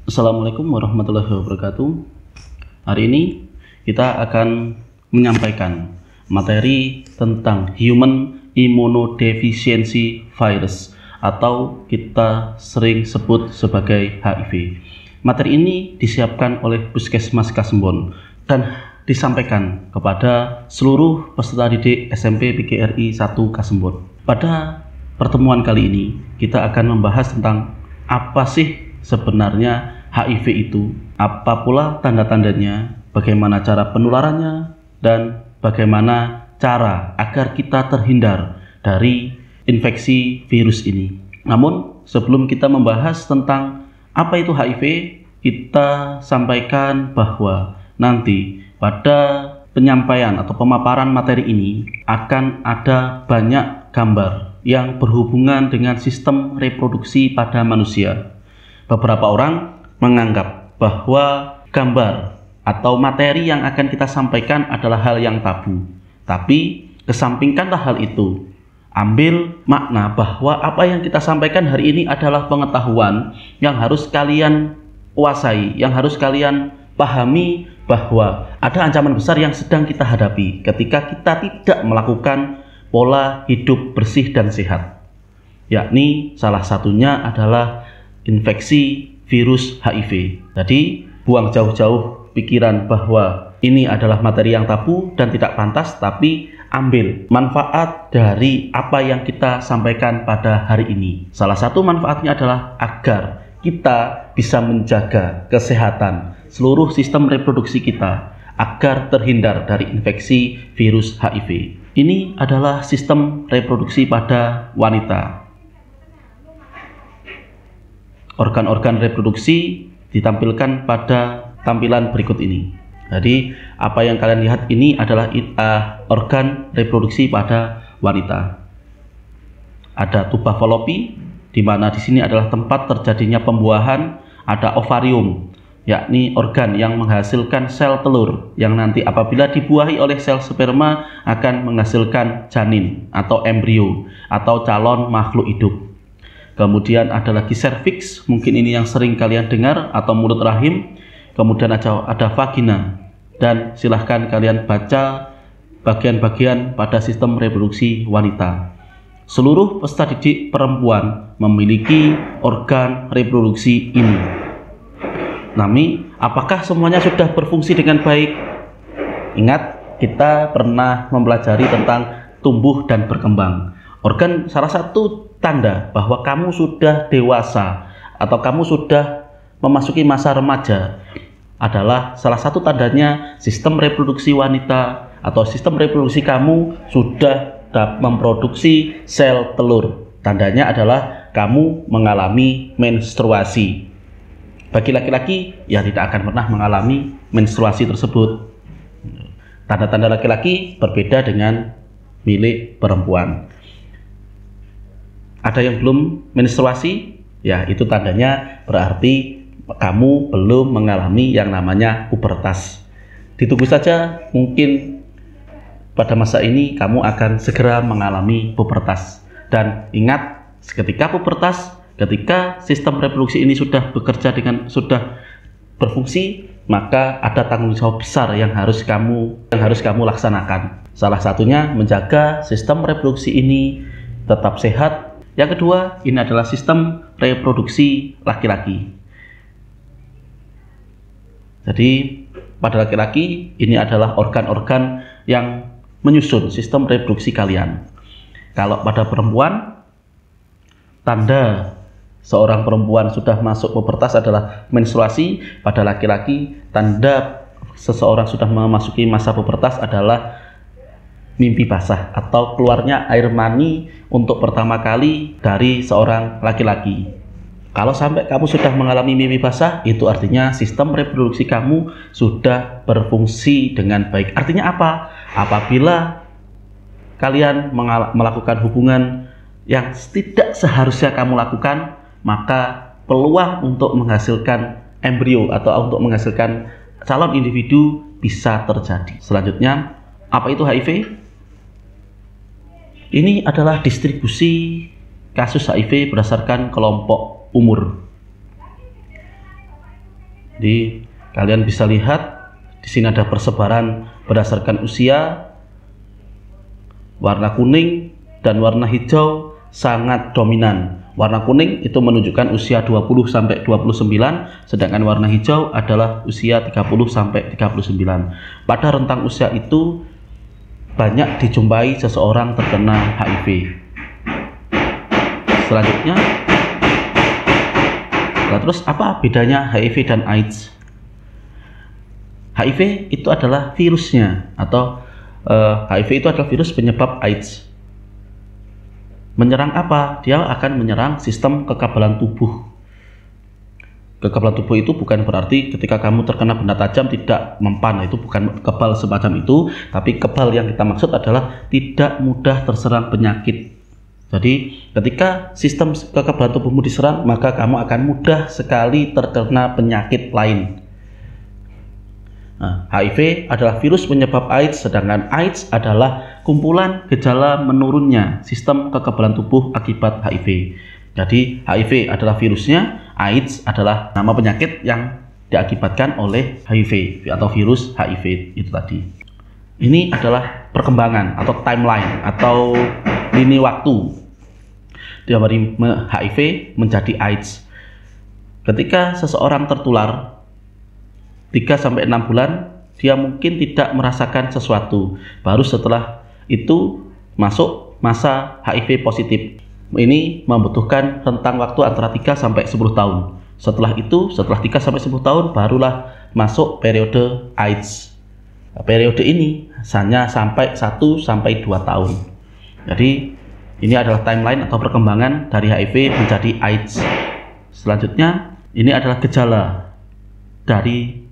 Assalamualaikum warahmatullahi wabarakatuh. Hari ini kita akan menyampaikan materi tentang Human Immunodeficiency Virus atau kita sering sebut sebagai HIV. Materi ini disiapkan oleh Puskesmas Kasembon dan disampaikan kepada seluruh peserta didik SMP PGRI 1 Kasembon. Pada pertemuan kali ini kita akan membahas tentang apa sih sebenarnya HIV itu, apa pula tanda-tandanya, bagaimana cara penularannya, dan bagaimana cara agar kita terhindar dari infeksi virus ini. Namun sebelum kita membahas tentang apa itu HIV, kita sampaikan bahwa nanti pada penyampaian atau pemaparan materi ini akan ada banyak gambar yang berhubungan dengan sistem reproduksi pada manusia. Beberapa orang menganggap bahwa gambar atau materi yang akan kita sampaikan adalah hal yang tabu. Tapi kesampingkanlah hal itu. Ambil makna bahwa apa yang kita sampaikan hari ini adalah pengetahuan yang harus kalian kuasai, yang harus kalian pahami bahwa ada ancaman besar yang sedang kita hadapi ketika kita tidak melakukan pola hidup bersih dan sehat. Yakni salah satunya adalah infeksi virus HIV. Jadi buang jauh-jauh pikiran bahwa ini adalah materi yang tabu dan tidak pantas, tapi ambil manfaat dari apa yang kita sampaikan pada hari ini. Salah satu manfaatnya adalah agar kita bisa menjaga kesehatan seluruh sistem reproduksi kita agar terhindar dari infeksi virus HIV. Ini adalah sistem reproduksi pada wanita. Organ-organ reproduksi ditampilkan pada tampilan berikut ini. Jadi apa yang kalian lihat ini adalah organ reproduksi pada wanita. Ada tuba fallopi, di mana di sini adalah tempat terjadinya pembuahan. Ada ovarium, yakni organ yang menghasilkan sel telur yang nanti apabila dibuahi oleh sel sperma akan menghasilkan janin atau embrio atau calon makhluk hidup. Kemudian ada lagi serviks, mungkin ini yang sering kalian dengar, atau mulut rahim. Kemudian ada vagina, dan silahkan kalian baca bagian-bagian pada sistem reproduksi wanita. Seluruh peserta didik perempuan memiliki organ reproduksi ini. Nami, apakah semuanya sudah berfungsi dengan baik? Ingat, kita pernah mempelajari tentang tumbuh dan berkembang. Organ salah satu tanda bahwa kamu sudah dewasa atau kamu sudah memasuki masa remaja adalah salah satu tandanya sistem reproduksi wanita atau sistem reproduksi kamu sudah memproduksi sel telur. Tandanya adalah kamu mengalami menstruasi. Bagi laki-laki ya tidak akan pernah mengalami menstruasi tersebut. Tanda-tanda laki-laki berbeda dengan milik perempuan. Ada yang belum menstruasi, ya itu tandanya berarti kamu belum mengalami yang namanya pubertas. Ditunggu saja, mungkin pada masa ini kamu akan segera mengalami pubertas. Dan ingat, ketika pubertas, ketika sistem reproduksi ini sudah sudah berfungsi, maka ada tanggung jawab besar yang harus kamu laksanakan. Salah satunya menjaga sistem reproduksi ini tetap sehat. Yang kedua, ini adalah sistem reproduksi laki-laki. Jadi pada laki-laki ini adalah organ-organ yang menyusun sistem reproduksi kalian. Kalau pada perempuan, tanda seorang perempuan sudah masuk pubertas adalah menstruasi. Pada laki-laki, tanda seseorang sudah memasuki masa pubertas adalah mimpi basah atau keluarnya air mani untuk pertama kali dari seorang laki-laki. Kalau sampai kamu sudah mengalami mimpi basah, itu artinya sistem reproduksi kamu sudah berfungsi dengan baik. Artinya apa? Apabila kalian melakukan hubungan yang tidak seharusnya kamu lakukan, maka peluang untuk menghasilkan embrio atau untuk menghasilkan calon individu bisa terjadi. Selanjutnya, apa itu HIV? Ini adalah distribusi kasus HIV berdasarkan kelompok umur. Jadi kalian bisa lihat di sini ada persebaran berdasarkan usia. Warna kuning dan warna hijau sangat dominan. Warna kuning itu menunjukkan usia 20 sampai 29, sedangkan warna hijau adalah usia 30 sampai 39. Pada rentang usia itu banyak dijumpai seseorang terkena HIV. Selanjutnya, terus apa bedanya HIV dan AIDS? HIV itu adalah virusnya, atau HIV itu adalah virus penyebab AIDS. Menyerang apa? Dia akan menyerang sistem kekebalan tubuh. Kekebalan tubuh itu bukan berarti ketika kamu terkena benda tajam tidak mempan, itu bukan kebal semacam itu, tapi kebal yang kita maksud adalah tidak mudah terserang penyakit. Jadi ketika sistem kekebalan tubuhmu diserang, maka kamu akan mudah sekali terkena penyakit lain. Nah, HIV adalah virus penyebab AIDS, sedangkan AIDS adalah kumpulan gejala menurunnya sistem kekebalan tubuh akibat HIV. Jadi HIV adalah virusnya, AIDS adalah nama penyakit yang diakibatkan oleh HIV atau virus HIV itu tadi. Ini adalah perkembangan atau timeline atau lini waktu dari HIV menjadi AIDS. Ketika seseorang tertular 3-6 bulan, dia mungkin tidak merasakan sesuatu. Baru setelah itu masuk masa HIV positif. Ini membutuhkan rentang waktu antara 3-10 tahun. Setelah itu, setelah 3-10 tahun, barulah masuk periode AIDS. Nah, periode ini hanya sampai 1-2 tahun. Jadi, ini adalah timeline atau perkembangan dari HIV menjadi AIDS. Selanjutnya, ini adalah gejala dari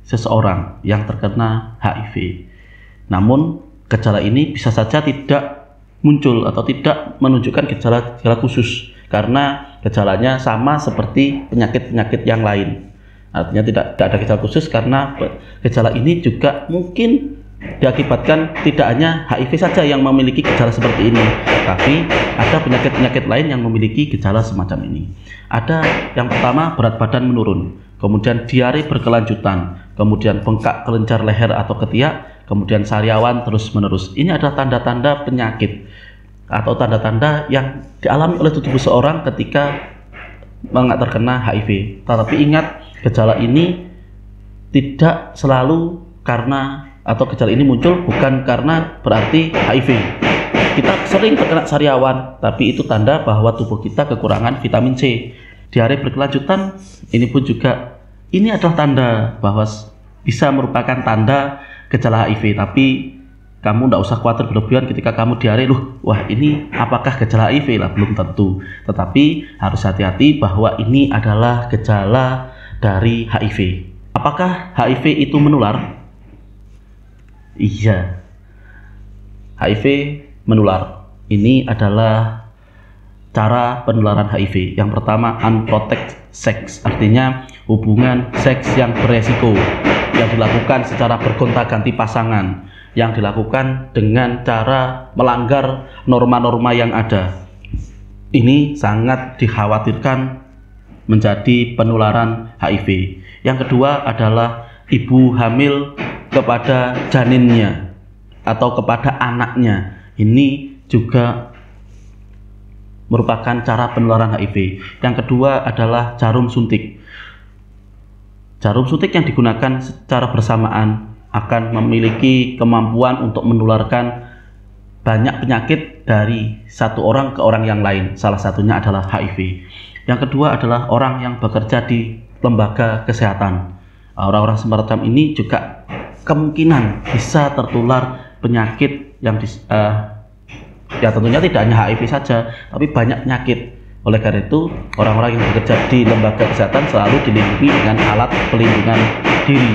seseorang yang terkena HIV. Namun gejala ini bisa saja tidak muncul atau tidak menunjukkan gejala khusus, karena gejalanya sama seperti penyakit-penyakit yang lain. Artinya tidak ada gejala khusus karena gejala ini juga mungkin diakibatkan tidak hanya HIV saja yang memiliki gejala seperti ini, tapi ada penyakit-penyakit lain yang memiliki gejala semacam ini. Ada yang pertama, berat badan menurun, kemudian diare berkelanjutan, kemudian bengkak kelenjar leher atau ketiak, kemudian sariawan terus-menerus. Ini adalah tanda-tanda penyakit atau tanda-tanda yang dialami oleh tubuh seorang ketika terkena HIV. Tetapi ingat, gejala ini tidak selalu karena, atau gejala ini muncul bukan karena berarti HIV. Kita sering terkena sariawan, tapi itu tanda bahwa tubuh kita kekurangan vitamin C. Diare berkelanjutan, ini pun juga, ini adalah tanda bahwa bisa merupakan tanda gejala HIV. Tapi kamu tidak usah khawatir berlebihan ketika kamu diare, wah ini apakah gejala HIV lah, belum tentu. Tetapi harus hati-hati bahwa ini adalah gejala dari HIV. Apakah HIV itu menular? Iya, HIV menular. Ini adalah cara penularan HIV. Yang pertama, unprotected sex, artinya hubungan seks yang beresiko, yang dilakukan secara bergonta-ganti pasangan, yang dilakukan dengan cara melanggar norma-norma yang ada. Ini sangat dikhawatirkan menjadi penularan HIV. Yang kedua adalah ibu hamil kepada janinnya atau kepada anaknya. Ini juga merupakan cara penularan HIV. Yang kedua adalah jarum suntik. Jarum suntik yang digunakan secara bersamaan akan memiliki kemampuan untuk menularkan banyak penyakit dari satu orang ke orang yang lain. Salah satunya adalah HIV. Yang kedua adalah orang yang bekerja di lembaga kesehatan. Orang-orang semacam ini juga kemungkinan bisa tertular penyakit yang ya tentunya tidak hanya HIV saja, tapi banyak penyakit. Oleh karena itu, orang-orang yang bekerja di lembaga kesehatan selalu dilindungi dengan alat pelindungan diri.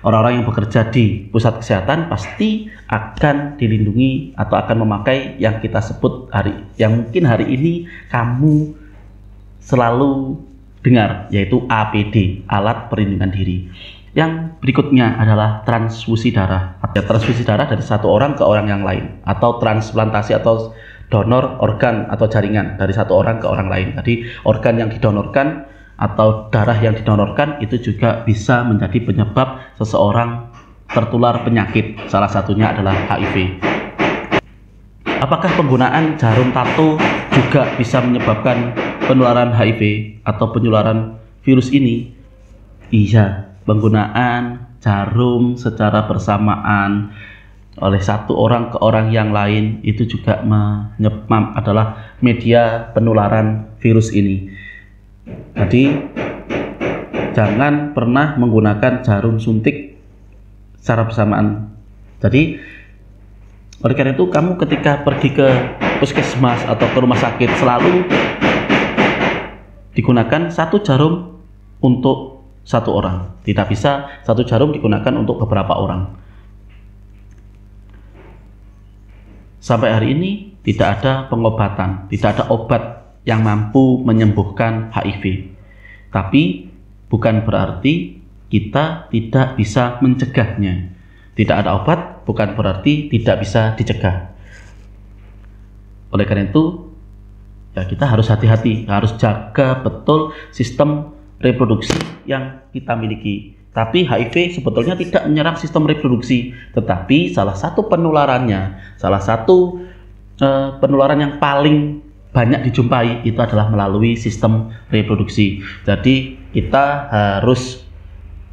Orang-orang yang bekerja di pusat kesehatan pasti akan dilindungi atau akan memakai yang kita sebut yang mungkin hari ini kamu selalu dengar, yaitu APD, alat perlindungan diri. Yang berikutnya adalah transfusi darah. Transfusi darah dari satu orang ke orang yang lain, atau transplantasi atau donor organ atau jaringan dari satu orang ke orang lain. Jadi organ yang didonorkan atau darah yang didonorkan itu juga bisa menjadi penyebab seseorang tertular penyakit. Salah satunya adalah HIV. Apakah penggunaan jarum tato juga bisa menyebabkan penularan HIV atau penularan virus ini? Iya, penggunaan jarum secara bersamaan oleh satu orang ke orang yang lain itu juga adalah media penularan virus ini. Jadi jangan pernah menggunakan jarum suntik secara bersamaan. Jadi oleh karena itu kamu ketika pergi ke puskesmas atau ke rumah sakit selalu digunakan satu jarum untuk satu orang. Tidak bisa satu jarum digunakan untuk beberapa orang. Sampai hari ini tidak ada pengobatan, tidak ada obat yang mampu menyembuhkan HIV. Tapi bukan berarti kita tidak bisa mencegahnya. Tidak ada obat bukan berarti tidak bisa dicegah. Oleh karena itu, ya kita harus hati-hati, harus jaga betul sistem reproduksi yang kita miliki. Tapi HIV sebetulnya tidak menyerang sistem reproduksi, tetapi salah satu penularannya, salah satu penularan yang paling banyak dijumpai itu adalah melalui sistem reproduksi. Jadi kita harus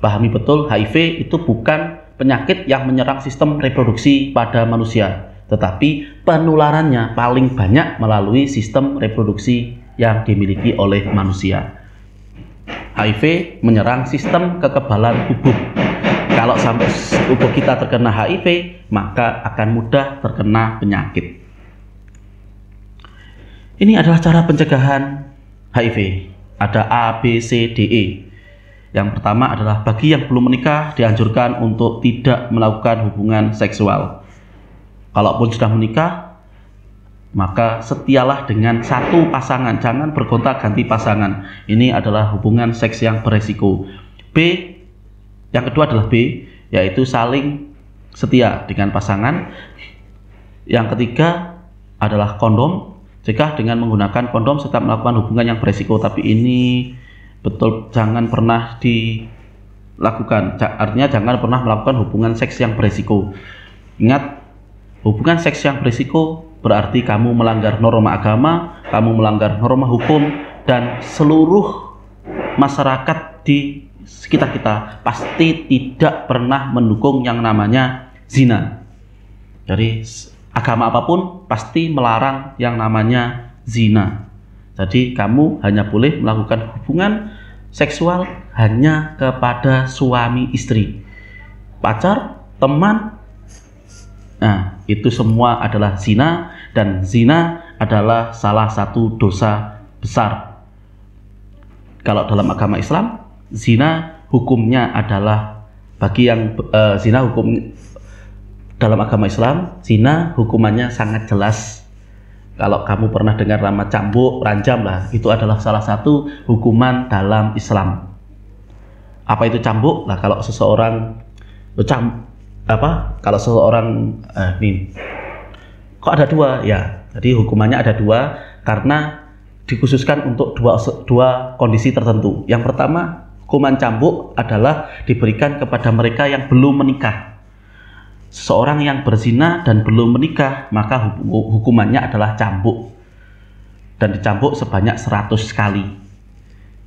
pahami betul HIV itu bukan penyakit yang menyerang sistem reproduksi pada manusia, tetapi penularannya paling banyak melalui sistem reproduksi yang dimiliki oleh manusia. HIV menyerang sistem kekebalan tubuh. Kalau sampai tubuh kita terkena HIV, maka akan mudah terkena penyakit. Ini adalah cara pencegahan HIV. Ada A, B, C, D, E. Yang pertama adalah bagi yang belum menikah dianjurkan untuk tidak melakukan hubungan seksual. Kalaupun sudah menikah, maka setialah dengan satu pasangan, jangan bergonta-ganti pasangan. Ini adalah hubungan seks yang beresiko. B, yang kedua adalah B, yaitu saling setia dengan pasangan. Yang ketiga adalah kondom. Cegah dengan menggunakan kondom serta melakukan hubungan yang beresiko. Tapi ini betul jangan pernah dilakukan. Artinya jangan pernah melakukan hubungan seks yang beresiko. Ingat, hubungan seks yang beresiko berarti kamu melanggar norma agama, kamu melanggar norma hukum, dan seluruh masyarakat di sekitar kita pasti tidak pernah mendukung yang namanya zina. Jadi agama apapun pasti melarang yang namanya zina. Jadi kamu hanya boleh melakukan hubungan seksual hanya kepada suami istri, pacar, teman. Nah, itu semua adalah zina, dan zina adalah salah satu dosa besar. Kalau dalam agama Islam, zina hukumnya adalah bagi yang zina hukum dalam agama Islam, zina hukumannya sangat jelas. Kalau kamu pernah dengar nama cambuk, ranjam lah, itu adalah salah satu hukuman dalam Islam. Apa itu cambuk? Nah, kalau seseorang kalau seseorang kok ada dua ya, jadi hukumannya ada dua karena dikhususkan untuk dua kondisi tertentu. Yang pertama, hukuman cambuk adalah diberikan kepada mereka yang belum menikah. Seseorang yang berzina dan belum menikah, maka hukumannya adalah cambuk, dan dicambuk sebanyak 100 kali.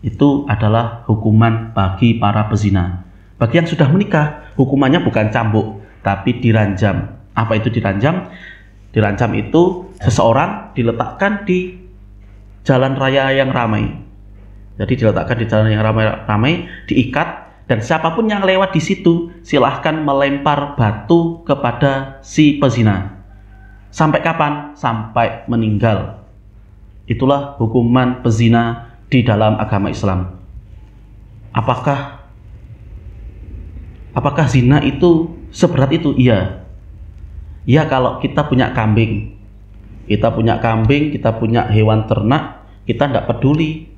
Itu adalah hukuman bagi para pezina. Bagi yang sudah menikah, hukumannya bukan cambuk, tapi diranjam. Apa itu diranjam? Diranjam itu seseorang diletakkan di jalan raya yang ramai. Jadi diletakkan di jalan yang ramai, diikat, dan siapapun yang lewat di situ silahkan melempar batu kepada si pezina. Sampai kapan? Sampai meninggal. Itulah hukuman pezina di dalam agama Islam. Apakah zina itu seberat itu? Iya. Ya, kalau kita punya kambing, kita punya hewan ternak, kita tidak peduli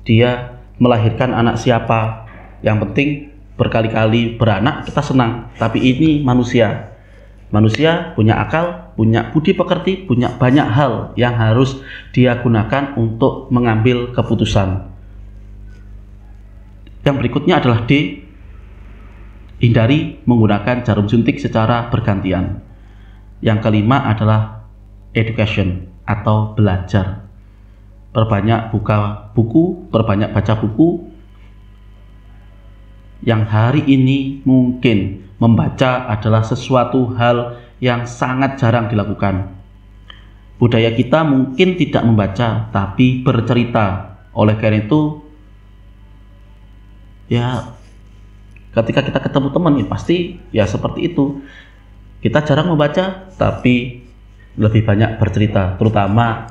dia melahirkan anak siapa. Yang penting berkali-kali beranak, kita senang. Tapi ini manusia. Manusia punya akal, punya budi pekerti, punya banyak hal yang harus dia gunakan untuk mengambil keputusan. Yang berikutnya adalah D, hindari menggunakan jarum suntik secara bergantian. Yang kelima adalah education atau belajar. Perbanyak buka buku, perbanyak baca buku. Yang hari ini mungkin membaca adalah sesuatu hal yang sangat jarang dilakukan. Budaya kita mungkin tidak membaca, tapi bercerita. Oleh karena itu, ya ketika kita ketemu teman, ya pasti ya seperti itu. Kita jarang membaca, tapi lebih banyak bercerita, terutama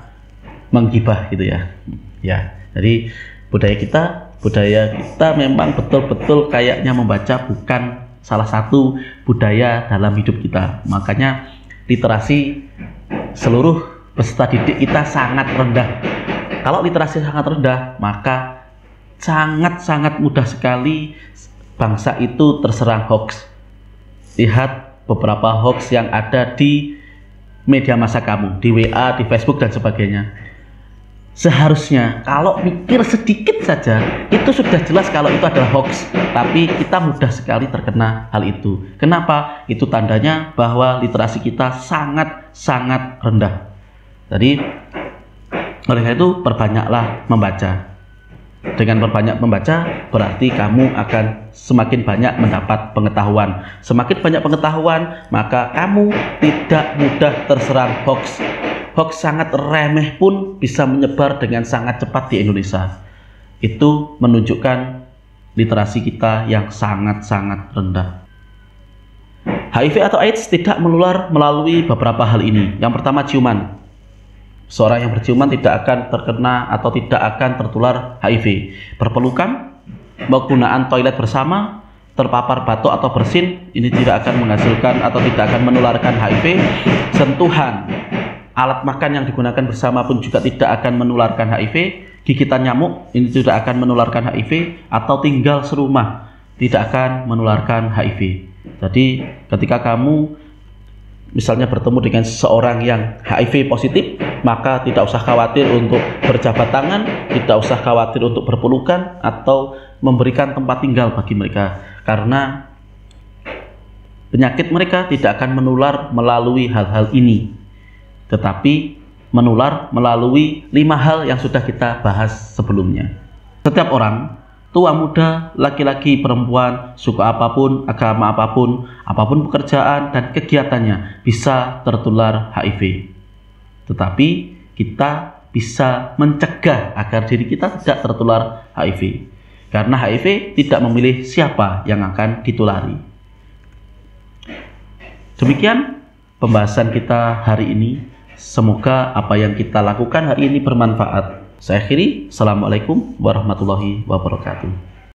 menggibah gitu ya. Ya, jadi budaya kita memang betul-betul kayaknya membaca bukan salah satu budaya dalam hidup kita. Makanya literasi seluruh peserta didik kita sangat rendah. Kalau literasi sangat rendah, maka sangat-sangat mudah sekali bangsa itu terserang hoax. Lihat beberapa hoax yang ada di media massa kamu, di WA, di Facebook dan sebagainya. Seharusnya kalau mikir sedikit saja, itu sudah jelas kalau itu adalah hoax. Tapi kita mudah sekali terkena hal itu. Kenapa? Itu tandanya bahwa literasi kita sangat-sangat rendah. Jadi oleh karena itu perbanyaklah membaca. Dengan berbanyak membaca berarti kamu akan semakin banyak mendapat pengetahuan. Semakin banyak pengetahuan, maka kamu tidak mudah terserang hoax. Hoax sangat remeh pun bisa menyebar dengan sangat cepat di Indonesia. Itu menunjukkan literasi kita yang sangat-sangat rendah. HIV atau AIDS tidak menular melalui beberapa hal ini. Yang pertama, ciuman. Seorang yang berciuman tidak akan terkena atau tidak akan tertular HIV. Berpelukan, penggunaan toilet bersama, terpapar batuk atau bersin, ini tidak akan menghasilkan atau tidak akan menularkan HIV. Sentuhan, alat makan yang digunakan bersama pun juga tidak akan menularkan HIV. Gigitan nyamuk, ini tidak akan menularkan HIV. Atau tinggal serumah, tidak akan menularkan HIV. Jadi ketika kamu misalnya bertemu dengan seseorang yang HIV positif, maka tidak usah khawatir untuk berjabat tangan, tidak usah khawatir untuk berpelukan atau memberikan tempat tinggal bagi mereka, karena penyakit mereka tidak akan menular melalui hal-hal ini, tetapi menular melalui 5 hal yang sudah kita bahas sebelumnya. Setiap orang, tua muda, laki-laki, perempuan, suku apapun, agama apapun, apapun pekerjaan dan kegiatannya bisa tertular HIV. Tetapi kita bisa mencegah agar diri kita tidak tertular HIV. Karena HIV tidak memilih siapa yang akan ditulari. Demikian pembahasan kita hari ini. Semoga apa yang kita lakukan hari ini bermanfaat. Saya akhiri. Assalamualaikum warahmatullahi wabarakatuh.